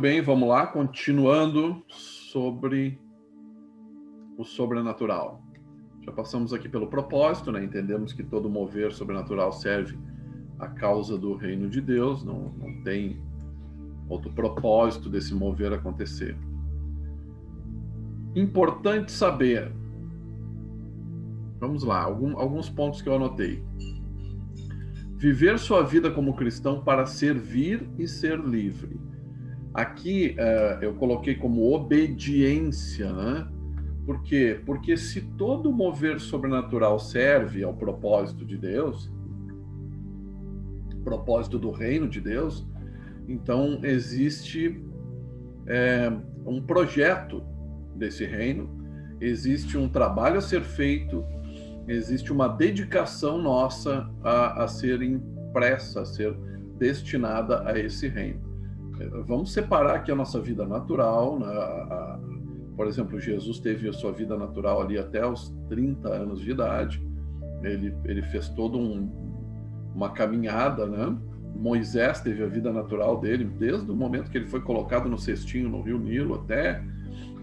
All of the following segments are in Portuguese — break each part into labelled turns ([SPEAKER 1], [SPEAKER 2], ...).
[SPEAKER 1] bem, vamos lá, continuando sobre o sobrenatural. Já passamos aqui pelo propósito, né? Entendemos que todo mover sobrenatural serve à causa do reino de Deus, não tem outro propósito desse mover acontecer. Importante saber, vamos lá, alguns pontos que eu anotei. Viver sua vida como cristão para servir e ser livre. Aqui eu coloquei como obediência, né? Por quê? Porque se todo mover sobrenatural serve ao propósito de Deus, propósito do reino de Deus, então existe um projeto desse reino, existe um trabalho a ser feito, existe uma dedicação nossa a ser impressa, a ser destinada a esse reino. Vamos separar aqui a nossa vida natural, né? Por exemplo, Jesus teve a sua vida natural ali até os 30 anos de idade. Ele fez toda uma caminhada, né? Moisés teve a vida natural dele desde o momento que ele foi colocado no cestinho no rio Nilo até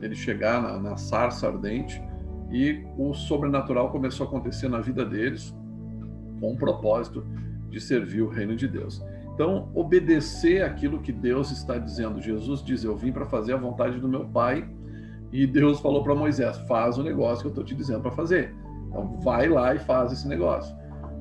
[SPEAKER 1] ele chegar na sarça ardente, e o sobrenatural começou a acontecer na vida deles com o propósito de servir o reino de Deus. Então, obedecer aquilo que Deus está dizendo. Jesus diz: eu vim para fazer a vontade do meu Pai, e Deus falou para Moisés: faz o negócio que eu estou te dizendo para fazer. Então, vai lá e faz esse negócio.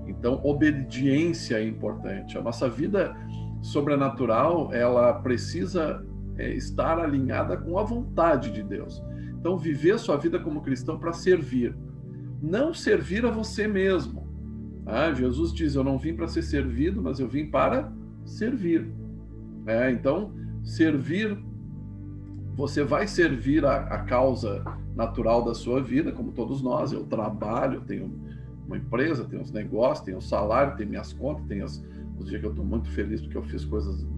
[SPEAKER 1] Então, obediência é importante. A nossa vida sobrenatural, ela precisa estar alinhada com a vontade de Deus. Então, viver sua vida como cristão para servir. Não servir a você mesmo. Jesus diz: eu não vim para ser servido, mas eu vim para servir. Então, servir, você vai servir a causa natural da sua vida, como todos nós. Eu trabalho, eu tenho uma empresa, tenho os negócios, tenho o salário, tenho minhas contas, tenho os dias que eu estou muito feliz porque eu fiz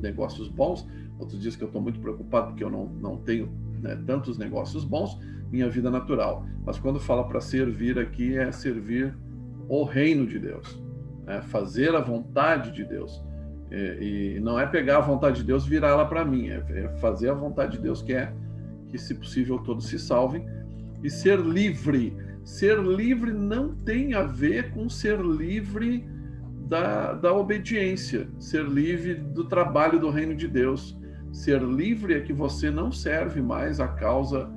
[SPEAKER 1] negócios bons, outros dias que eu estou muito preocupado porque eu não tenho tantos negócios bons, minha vida natural. Mas quando fala para servir aqui, é servir o reino de Deus, fazer a vontade de Deus. E não é pegar a vontade de Deus e virar ela para mim, é fazer a vontade de Deus, que é que, se possível, todos se salvem. E ser livre. Ser livre não tem a ver com ser livre da obediência, ser livre do trabalho do reino de Deus. Ser livre é que você não serve mais a causa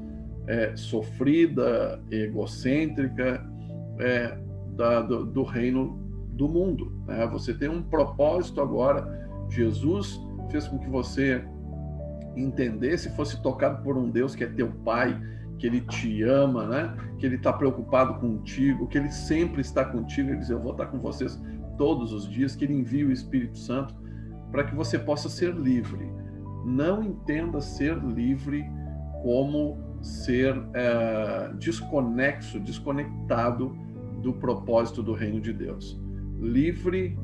[SPEAKER 1] sofrida, egocêntrica do reino do mundo. Você tem um propósito agora. Jesus fez com que você entendesse, fosse tocado por um Deus que é teu Pai, que Ele te ama, que Ele está preocupado contigo, que Ele sempre está contigo. Ele diz: eu vou estar com vocês todos os dias, que Ele envia o Espírito Santo para que você possa ser livre. Não entenda ser livre como ser desconectado do propósito do reino de Deus. Livre,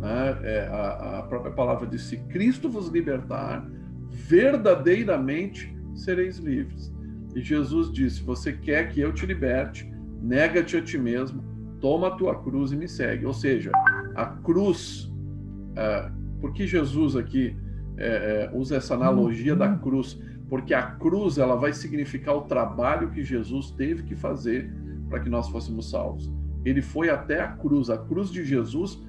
[SPEAKER 1] a própria palavra diz: se Cristo vos libertar, verdadeiramente sereis livres. E Jesus disse: você quer que eu te liberte, nega-te a ti mesmo, toma a tua cruz e me segue. Ou seja, a cruz, por que Jesus aqui usa essa analogia da cruz? Porque a cruz, ela vai significar o trabalho que Jesus teve que fazer para que nós fôssemos salvos. Ele foi até a cruz de Jesus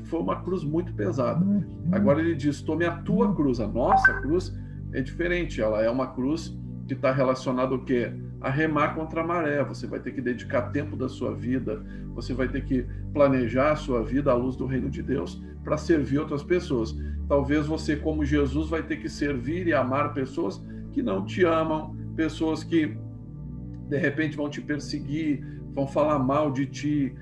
[SPEAKER 1] foi uma cruz muito pesada. Agora ele diz: tome a tua cruz. A nossa cruz é diferente, ela é uma cruz que está relacionada ao quê? A remar contra a maré. Você vai ter que dedicar tempo da sua vida, você vai ter que planejar a sua vida à luz do reino de Deus para servir outras pessoas. Talvez você, como Jesus, vai ter que servir e amar pessoas que não te amam, pessoas que de repente vão te perseguir, vão falar mal de ti,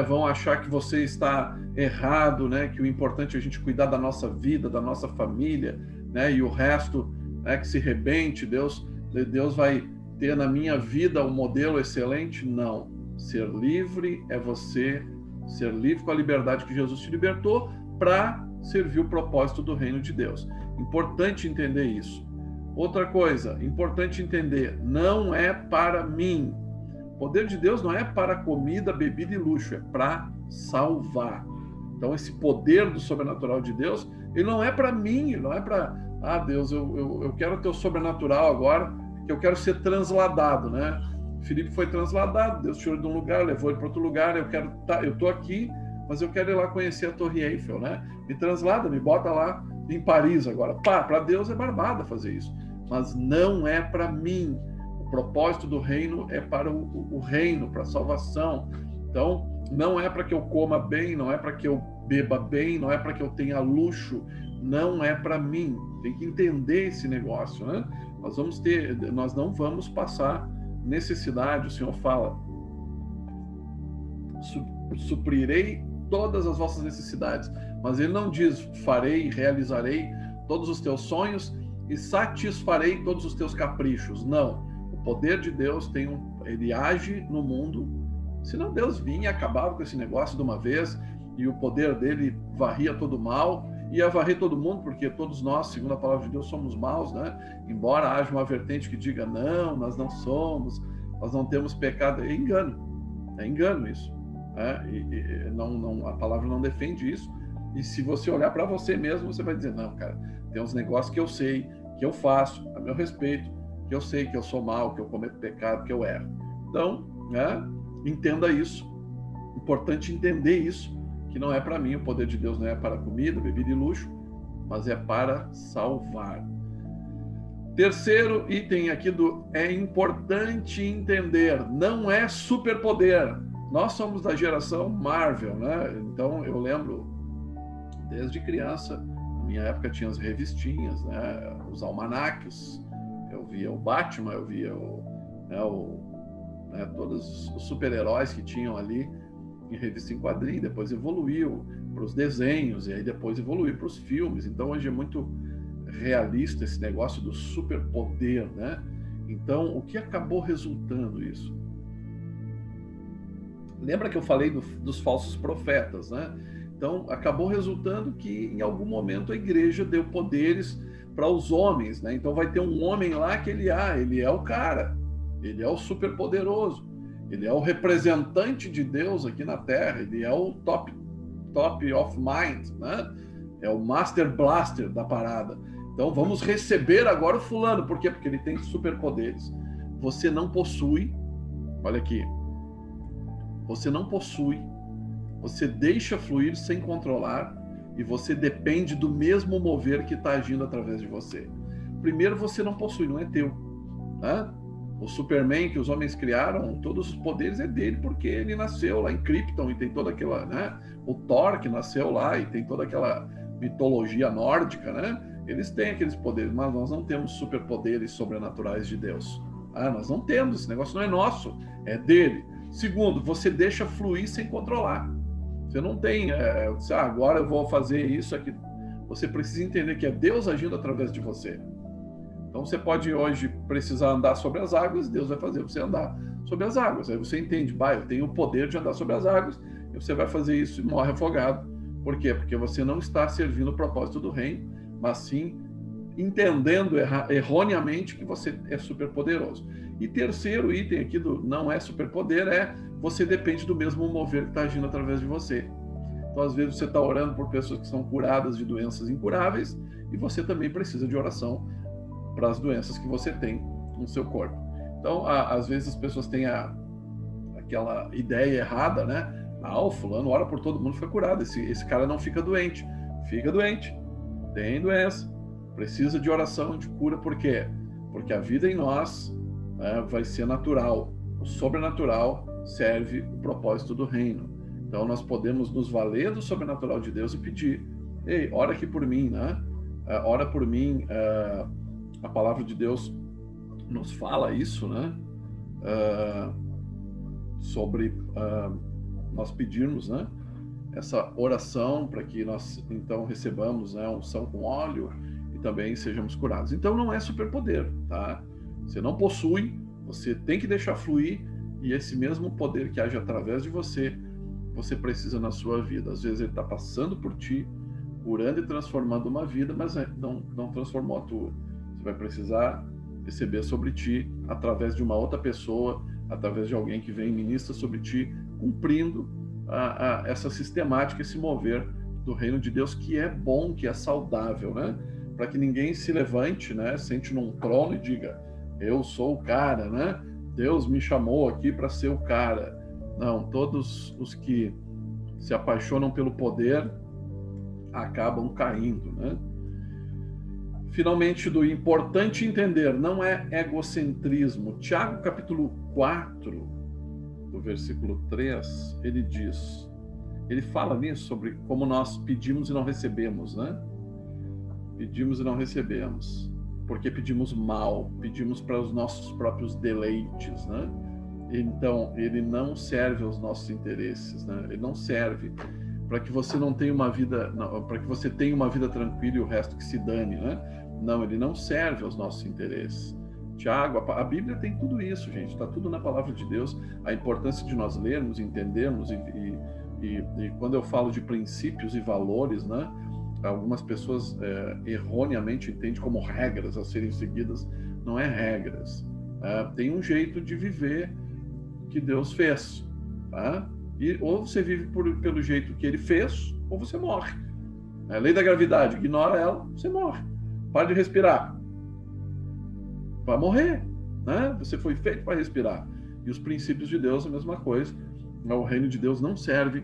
[SPEAKER 1] vão achar que você está errado, que o importante é a gente cuidar da nossa vida, da nossa família, e o resto que se rebente. Deus vai ter na minha vida um modelo excelente? Não. Ser livre é você ser livre com a liberdade que Jesus te libertou para servir o propósito do reino de Deus. Importante entender isso. Outra coisa, importante entender: não é para mim. O poder de Deus não é para comida, bebida e luxo, é para salvar. Então, esse poder do sobrenatural de Deus, ele não é para mim, não é para, Deus, eu quero ter o sobrenatural agora, que eu quero ser transladado, né? Filipe foi transladado, Deus tirou de um lugar, levou ele para outro lugar, eu estou aqui, mas eu quero ir lá conhecer a Torre Eiffel, né? Me translada, me bota lá em Paris agora. Para Deus é barbada fazer isso, mas não é para mim. O propósito do reino é para o reino, para a salvação. Então, não é para que eu coma bem, não é para que eu beba bem, não é para que eu tenha luxo, não é para mim. Tem que entender esse negócio, né? Nós não vamos passar necessidade. O Senhor fala: suprirei todas as vossas necessidades, mas ele não diz farei, realizarei todos os teus sonhos e satisfarei todos os teus caprichos. Não. O poder de Deus ele age no mundo. Senão Deus vinha e acabava com esse negócio de uma vez, e o poder dele varria todo o mal, ia varrer todo mundo, porque todos nós, segundo a palavra de Deus, somos maus, né? Embora haja uma vertente que diga, não, nós não somos, nós não temos pecado, é engano isso. A palavra não defende isso, e se você olhar para você mesmo, você vai dizer, não, cara, tem uns negócios que eu sei, que eu faço, a meu respeito, que eu sei que eu sou mau, que eu cometo pecado, que eu erro. Então, entenda isso. Importante entender isso, que não é para mim. O poder de Deus não é para comida, bebida e luxo, mas é para salvar. Terceiro item aqui é importante entender, não é superpoder. Nós somos da geração Marvel, né? Então eu lembro desde criança, na minha época tinha as revistinhas, né? Os almanaques, eu via o Batman, eu via todos os super-heróis que tinham ali em revista em quadrinho, depois evoluiu para os desenhos, e aí depois evoluiu para os filmes. Então hoje é muito realista esse negócio do superpoder, né? Então, o que acabou resultando isso? Lembra que eu falei dos falsos profetas, né? Então, acabou resultando que em algum momento a igreja deu poderes para os homens, né? Então vai ter um homem lá que ele é o cara, ele é o superpoderoso, ele é o representante de Deus aqui na Terra, ele é o top of mind, né? É o Master Blaster da parada. Então vamos receber agora o fulano. Por quê? Porque ele tem superpoderes. Você não possui, olha aqui, você não possui, você deixa fluir sem controlar e você depende do mesmo mover que está agindo através de você. Primeiro, você não possui, não é teu, né? O Superman que os homens criaram, todos os poderes é dele, porque ele nasceu lá em Krypton e tem toda aquela, né? O Thor que nasceu lá e tem toda aquela mitologia nórdica, né? Eles têm aqueles poderes, mas nós não temos superpoderes sobrenaturais de Deus. Nós não temos, esse negócio não é nosso, é dele. Segundo, você deixa fluir sem controlar. Você não tem, agora eu vou fazer isso aqui. Você precisa entender que é Deus agindo através de você. Então você pode hoje precisar andar sobre as águas, Deus vai fazer você andar sobre as águas. Aí você entende, eu tenho o poder de andar sobre as águas, e você vai fazer isso e morre afogado. Por quê? Porque você não está servindo o propósito do reino, mas sim entendendo erroneamente que você é superpoderoso. E terceiro item aqui do não é superpoder é você depende do mesmo mover que está agindo através de você. Então, às vezes, você está orando por pessoas que são curadas de doenças incuráveis e você também precisa de oração para as doenças que você tem no seu corpo. Então, às vezes, as pessoas têm aquela ideia errada, né? O fulano ora por todo mundo, fica curado. Esse cara não fica doente. Fica doente. Tem doença. Precisa de oração, de cura. Por quê? Porque a vida em nós vai ser natural. O sobrenatural serve o propósito do reino. Então, nós podemos nos valer do sobrenatural de Deus e pedir: ei, ora aqui por mim, né? Ora por mim. A palavra de Deus nos fala isso, né? Sobre nós pedirmos, né? Essa oração para que nós, então, recebamos, né, unção com óleo e também sejamos curados. Então, não é superpoder, tá? Você não possui, você tem que deixar fluir, e esse mesmo poder que age através de você, você precisa na sua vida. Às vezes ele está passando por ti, curando e transformando uma vida, mas não transformou a tua. Você vai precisar receber sobre ti através de uma outra pessoa, através de alguém que vem e ministra sobre ti, cumprindo essa sistemática, esse mover do reino de Deus, que é bom, que é saudável, né? Para que ninguém se levante, né? Sente num trono e diga: eu sou o cara, né? Deus me chamou aqui para ser o cara. Não, todos os que se apaixonam pelo poder acabam caindo, né? Finalmente, do importante entender, não é egocentrismo. Tiago, capítulo 4, do versículo 3, ele diz, ele fala nisso, sobre como nós pedimos e não recebemos, né? Pedimos e não recebemos, porque pedimos mal, pedimos para os nossos próprios deleites, né? Então, ele não serve aos nossos interesses, né? Ele não serve para que você não tenha uma vida, para que você tenha uma vida tranquila e o resto que se dane, né? Não, ele não serve aos nossos interesses. Tiago, a Bíblia tem tudo isso, gente, está tudo na palavra de Deus. A importância de nós lermos, entendermos e quando eu falo de princípios e valores, né? Algumas pessoas erroneamente entendem como regras a serem seguidas. Não é regras. Tem um jeito de viver que Deus fez, tá? E ou você vive pelo jeito que ele fez, ou você morre. A lei da gravidade, ignora ela, você morre. Para de respirar. Vai morrer, né? Você foi feito para respirar. E os princípios de Deus, a mesma coisa. O reino de Deus não serve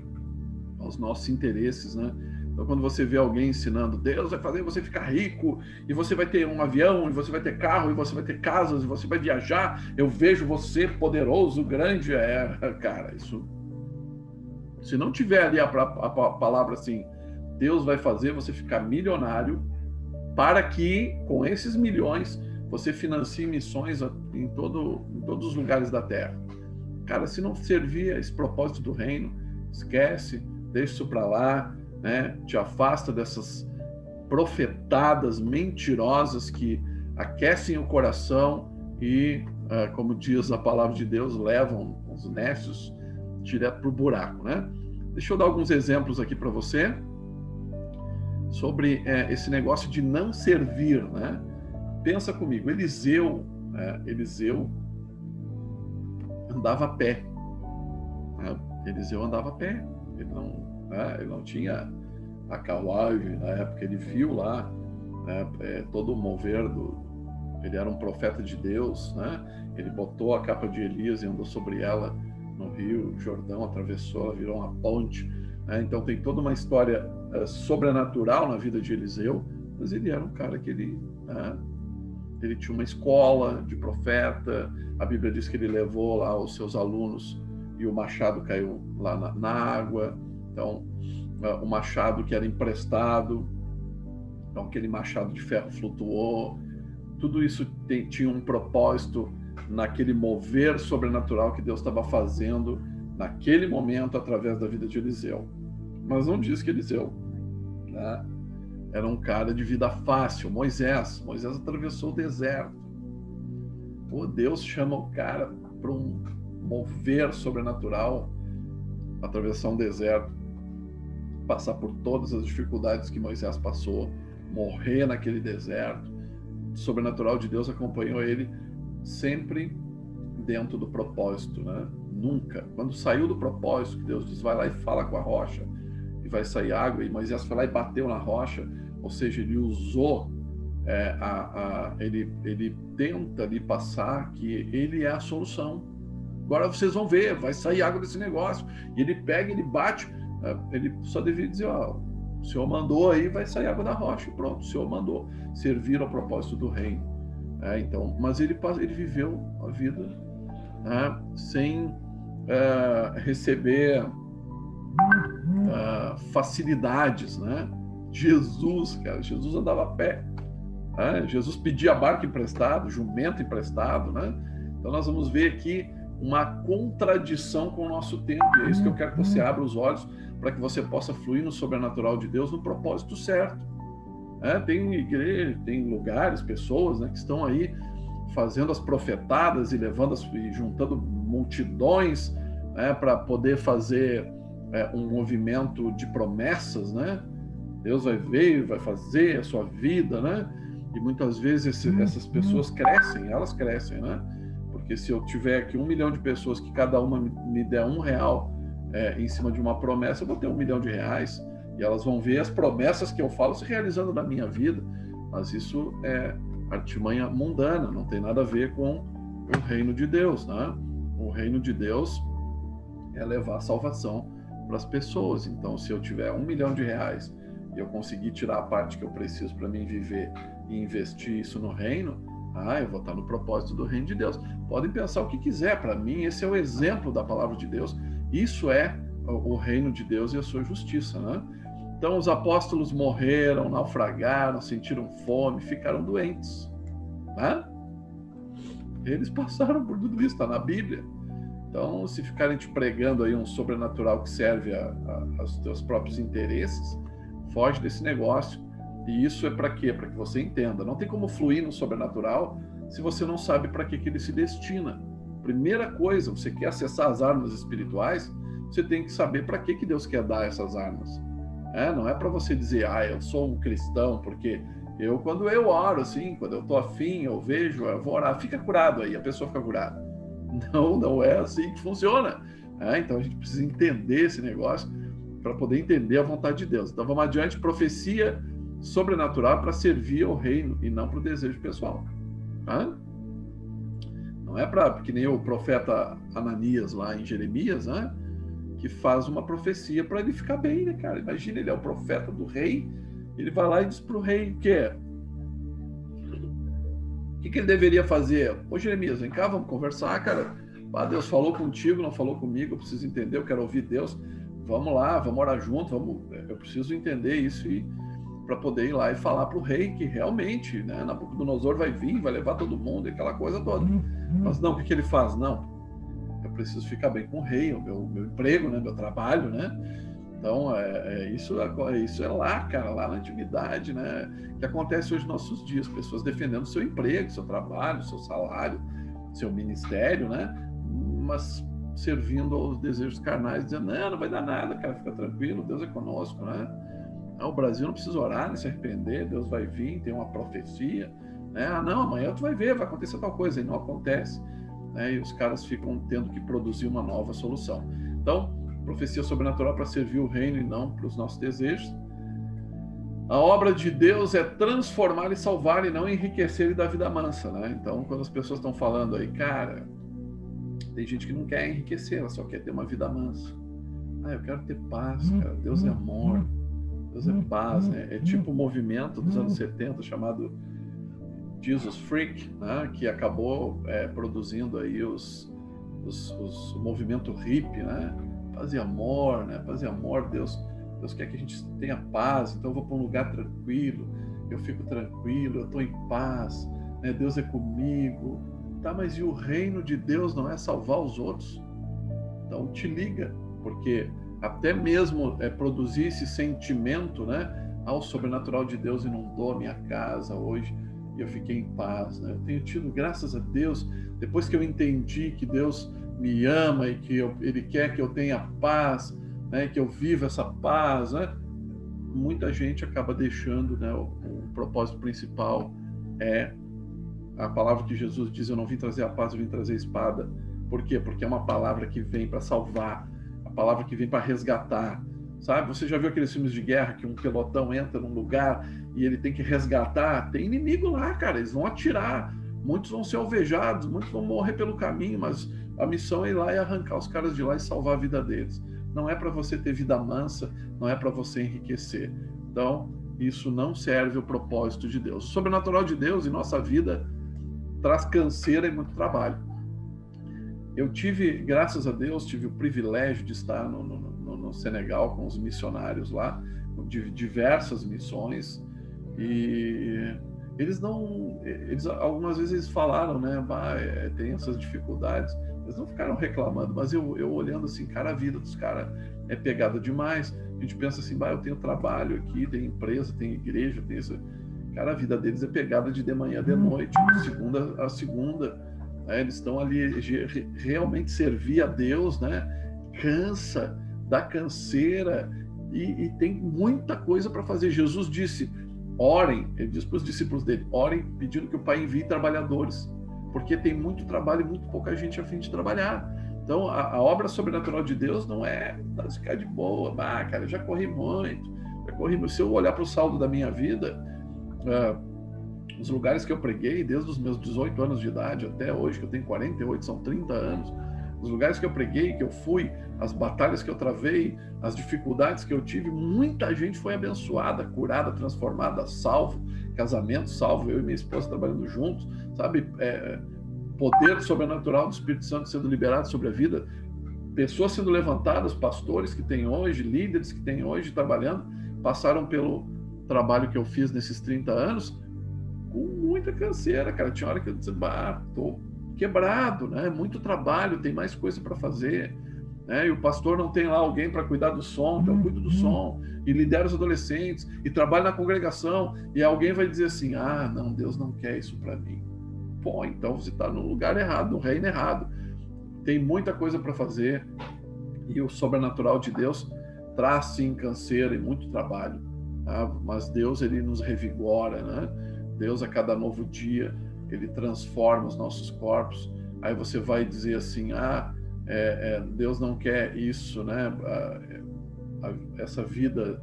[SPEAKER 1] aos nossos interesses, né? Então, quando você vê alguém ensinando, Deus vai fazer você ficar rico, e você vai ter um avião, e você vai ter carro, e você vai ter casas, e você vai viajar, eu vejo você poderoso, grande, cara, isso... Se não tiver ali a palavra assim, Deus vai fazer você ficar milionário, para que, com esses milhões, você financie missões em todos os lugares da Terra. Cara, se não servir a esse propósito do reino, esquece, deixa isso para lá, né? Te afasta dessas profetadas mentirosas que aquecem o coração e, como diz a palavra de Deus, levam os nécios direto para o buraco, né? Deixa eu dar alguns exemplos aqui para você sobre esse negócio de não servir, né? Pensa comigo, Eliseu andava a pé, né? Eliseu andava a pé, ele não tinha a carruagem na época, ele viu lá, né, todo o mover ele era um profeta de Deus, né? Ele botou a capa de Elias e andou sobre ela no Rio Jordão, atravessou, ela virou uma ponte, né? Então tem toda uma história sobrenatural na vida de Eliseu, mas ele era um cara que ele tinha uma escola de profeta. A Bíblia diz que ele levou lá os seus alunos e o machado caiu lá na água. Então, o machado que era emprestado, então aquele machado de ferro flutuou. Tudo isso tinha um propósito naquele mover sobrenatural que Deus estava fazendo naquele momento através da vida de Eliseu. Mas não diz que Eliseu, né, era um cara de vida fácil. Moisés atravessou o deserto. Deus chama o cara para um mover sobrenatural, atravessar um deserto, passar por todas as dificuldades que Moisés passou, morrer naquele deserto. O sobrenatural de Deus acompanhou ele sempre dentro do propósito, né? Nunca. Quando saiu do propósito, que Deus diz, vai lá e fala com a rocha, e vai sair água, e Moisés foi lá e bateu na rocha, ou seja, ele usou, ele tenta ali passar que ele é a solução. Agora vocês vão ver, vai sair água desse negócio. E ele pega, ele bate, ele só devia dizer, o Senhor mandou aí, vai sair água da rocha, e pronto, o Senhor mandou servir ao propósito do reino. Então, mas ele viveu a vida sem receber facilidades, né? Jesus andava a pé, Jesus pedia barco emprestado, jumento emprestado, né? Então nós vamos ver aqui uma contradição com o nosso tempo, e é isso que eu quero que você abra os olhos para que você possa fluir no sobrenatural de Deus no propósito certo. Tem igreja, tem lugares, pessoas, né, que estão aí fazendo as profetadas e e juntando multidões, né, para poder fazer um movimento de promessas, né? Deus vai ver, vai fazer a sua vida, né? E muitas vezes essas pessoas elas crescem, né? Porque se eu tiver aqui 1 milhão de pessoas que cada uma me der R$1, em cima de uma promessa, eu vou ter R$1 milhão, e elas vão ver as promessas que eu falo se realizando na minha vida, mas isso é artimanha mundana, não tem nada a ver com o reino de Deus, né? O reino de Deus é levar a salvação para as pessoas. Então, se eu tiver R$1 milhão e eu conseguir tirar a parte que eu preciso para mim viver e investir isso no reino, eu vou estar no propósito do reino de Deus. Podem pensar o que quiser, para mim esse é o exemplo da palavra de Deus, isso é o reino de Deus e a sua justiça, né? Então os apóstolos morreram, naufragaram, sentiram fome, ficaram doentes, né? Eles passaram por tudo isso, está na Bíblia. Então, se ficarem te pregando aí um sobrenatural que serve aos teus próprios interesses, foge desse negócio. E isso é para quê? Para que você entenda. Não tem como fluir no sobrenatural se você não sabe para que ele se destina. Primeira coisa, você quer acessar as armas espirituais, você tem que saber para que Deus quer dar essas armas. Não é para você dizer, eu sou um cristão, porque quando eu oro, assim, quando eu estou afim, eu vejo, eu vou orar, fica curado aí, a pessoa fica curada. Não é assim que funciona. Então a gente precisa entender esse negócio para poder entender a vontade de Deus. Então vamos adiante, profecia sobrenatural para servir ao reino e não para o desejo pessoal. Não é para, que nem o profeta Ananias lá em Jeremias, né? Que faz uma profecia para ele ficar bem, né, cara? Imagina, ele é o profeta do rei, ele vai lá e diz para o rei o que ele deveria fazer? Ô Jeremias, vem cá, vamos conversar, cara. Deus falou contigo, não falou comigo, eu preciso entender, eu quero ouvir Deus. Vamos lá, vamos orar junto, eu preciso entender isso para poder ir lá e falar para o rei que realmente, né, Nabucodonosor vai vir, vai levar todo mundo, aquela coisa toda. Mas não, o que ele faz? Não, eu preciso ficar bem com o rei, o meu emprego, né, meu trabalho, né? Então, isso é lá, cara, lá na antiguidade, né? Que acontece hoje nos nossos dias, pessoas defendendo seu emprego, seu trabalho, seu salário, seu ministério, né? Mas servindo aos desejos carnais, dizendo, não vai dar nada, cara, fica tranquilo, Deus é conosco, né? O Brasil não precisa orar, nem se arrepender, Deus vai vir, tem uma profecia, né? Não, amanhã tu vai ver, vai acontecer tal coisa, e não acontece, né? E os caras ficam tendo que produzir uma nova solução. Então, profecia sobrenatural para servir o reino e não para os nossos desejos. A obra de Deus é transformar e salvar e não enriquecer e dar vida mansa, né? Então, quando as pessoas estão falando aí, cara, tem gente que não quer enriquecer, ela só quer ter uma vida mansa. Eu quero ter paz, cara. Deus é amor, Deus é paz, né? É tipo o movimento dos anos 70 chamado Jesus Freak, né? Que acabou produzindo aí o movimento hippie, né? Paz e amor, né? Paz e amor, Deus quer que a gente tenha paz, então eu vou para um lugar tranquilo, eu fico tranquilo, eu estou em paz, né? Deus é comigo. Tá, mas e o reino de Deus não é salvar os outros? Então te liga, porque até mesmo produzir esse sentimento, né? O sobrenatural de Deus inundou a minha casa hoje e eu fiquei em paz, né? Eu tenho tido, graças a Deus, depois que eu entendi que Deus me ama e que Ele quer que eu tenha paz, né, que eu viva essa paz, né? Muita gente acaba deixando, né, o propósito principal é a palavra que Jesus diz, eu não vim trazer a paz, eu vim trazer a espada. Por quê? Porque é uma palavra que vem para salvar, a palavra que vem para resgatar, sabe? Você já viu aqueles filmes de guerra que um pelotão entra num lugar e ele tem que resgatar? Tem inimigo lá, cara, eles vão atirar, muitos vão ser alvejados, muitos vão morrer pelo caminho, mas a missão é ir lá e arrancar os caras de lá e salvar a vida deles. Não é para você ter vida mansa, não é para você enriquecer. Então, isso não serve o propósito de Deus. O sobrenatural de Deus em nossa vida traz canseira e muito trabalho. Eu tive, graças a Deus, tive o privilégio de estar no Senegal com os missionários lá, de diversas missões, e eles algumas vezes eles falaram, né, tem essas dificuldades. Eles não ficaram reclamando, mas eu olhando assim, cara, a vida dos caras é pegada demais. A gente pensa assim, eu tenho trabalho aqui, tem empresa, tem igreja, tem isso. Cara, a vida deles é pegada de manhã, de noite, de segunda a segunda. Né? Eles estão ali, realmente servir a Deus, né? Cansa, dá canseira e tem muita coisa para fazer. Jesus disse, orem, ele disse para os discípulos dele, orem pedindo que o Pai envie trabalhadores. Porque tem muito trabalho e muito pouca gente a fim de trabalhar. Então, a obra sobrenatural de Deus não é ficar de boa. Cara, eu já corri muito. Se eu olhar para o saldo da minha vida, os lugares que eu preguei, desde os meus 18 anos de idade até hoje, que eu tenho 48, são 30 anos, os lugares que eu preguei, que eu fui, as batalhas que eu travei, as dificuldades que eu tive, muita gente foi abençoada, curada, transformada, salvo, casamento salvo, eu e minha esposa trabalhando juntos, sabe? Poder sobrenatural do Espírito Santo sendo liberado sobre a vida, pessoas sendo levantadas, pastores que tem hoje, líderes que tem hoje trabalhando, passaram pelo trabalho que eu fiz nesses 30 anos com muita canseira, cara. Tinha hora que eu dizia, tô quebrado, né? Muito trabalho, tem mais coisa para fazer, né? E o pastor não tem lá alguém para cuidar do som, então eu cuido do som e lidero os adolescentes e trabalho na congregação, e alguém vai dizer assim, não, Deus não quer isso para mim. Pô, então você está no lugar errado, no reino errado. Tem muita coisa para fazer, e o sobrenatural de Deus traz sim canseira e muito trabalho, tá? Mas Deus, ele nos revigora, né? Deus, a cada novo dia, ele transforma os nossos corpos. Aí você vai dizer assim, Deus não quer isso, né? Essa vida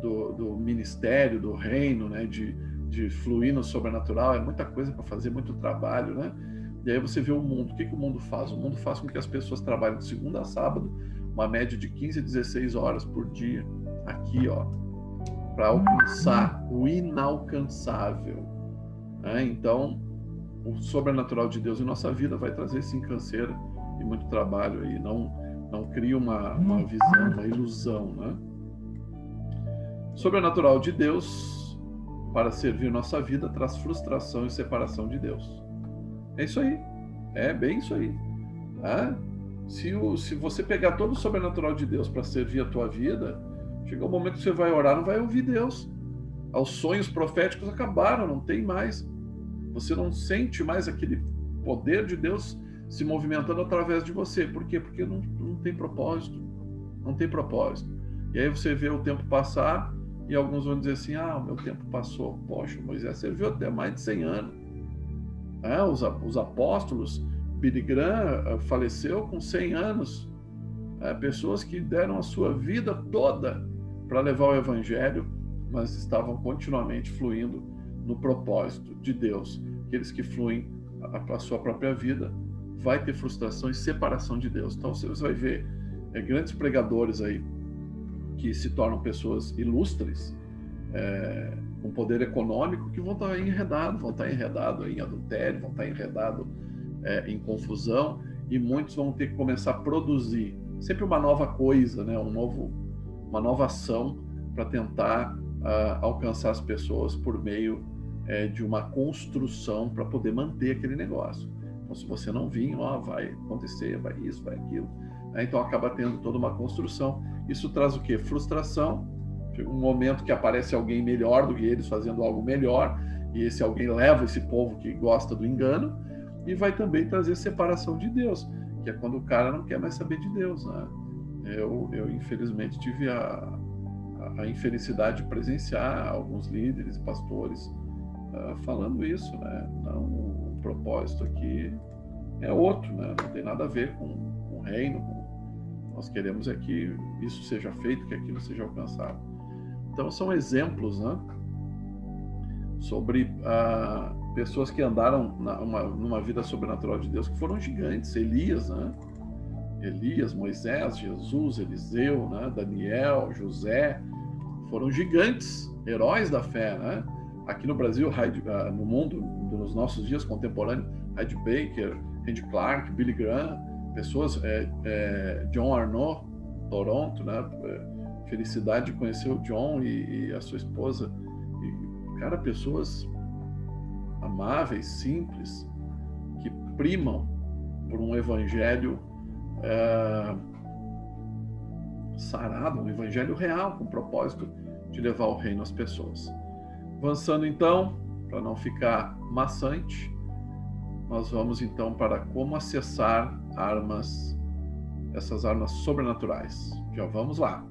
[SPEAKER 1] do ministério, do reino, né? De fluir no sobrenatural, é muita coisa para fazer, muito trabalho, né? E aí você vê o mundo. O que o mundo faz? O mundo faz com que as pessoas trabalhem de segunda a sábado, uma média de 15 a 16 horas por dia, aqui, ó, para alcançar o inalcançável. Então, o sobrenatural de Deus em nossa vida vai trazer sim canseira e muito trabalho aí. Não cria uma visão, uma ilusão, né? O sobrenatural de Deus, para servir nossa vida, traz frustração e separação de Deus. É isso aí. É bem isso aí. Se você pegar todo o sobrenatural de Deus para servir a tua vida, chega um momento que você vai orar, não vai ouvir Deus. Os sonhos proféticos acabaram, não tem mais. Você não sente mais aquele poder de Deus se movimentando através de você. Por quê? Porque não tem propósito. Não tem propósito. E aí você vê o tempo passar e alguns vão dizer assim, o meu tempo passou. Poxa, Moisés serviu até mais de 100 anos. Os apóstolos, Billy Graham faleceu com 100 anos. Pessoas que deram a sua vida toda para levar o evangelho, mas estavam continuamente fluindo no propósito de Deus. Aqueles que fluem a sua própria vida vai ter frustração e separação de Deus. Então você vai ver grandes pregadores aí que se tornam pessoas ilustres, com poder econômico, que vão estar enredados em adultério, vão estar enredados em confusão, e muitos vão ter que começar a produzir sempre uma nova coisa, né? Uma nova ação para tentar alcançar as pessoas por meio de uma construção para poder manter aquele negócio. Então, se você não vir, vai acontecer, vai isso, vai aquilo. Então, acaba tendo toda uma construção. Isso traz o quê? Frustração. Chega um momento que aparece alguém melhor do que eles, fazendo algo melhor, e esse alguém leva esse povo que gosta do engano, e vai também trazer separação de Deus, que é quando o cara não quer mais saber de Deus, né? Eu infelizmente tive a infelicidade de presenciar alguns líderes, pastores, falando isso, né? Não, o propósito aqui é outro, né? Não tem nada a ver com o reino. Nós queremos que isso seja feito, que aquilo seja alcançado. Então são exemplos, né? Sobre pessoas que andaram numa vida sobrenatural de Deus, que foram gigantes. Elias, né? Elias, Moisés, Jesus, Eliseu, né? Daniel, José, foram gigantes, heróis da fé, né? Aqui no Brasil, no mundo, nos nossos dias contemporâneos, Heidi Baker, Randy Clark, Billy Graham, pessoas, John Arnott, Toronto, né? Felicidade de conhecer o John e a sua esposa. E, cara, pessoas amáveis, simples, que primam por um evangelho sarado, um evangelho real, com o propósito de levar o reino às pessoas. Avançando então, para não ficar maçante, nós vamos então para como acessar essas armas sobrenaturais. Já vamos lá.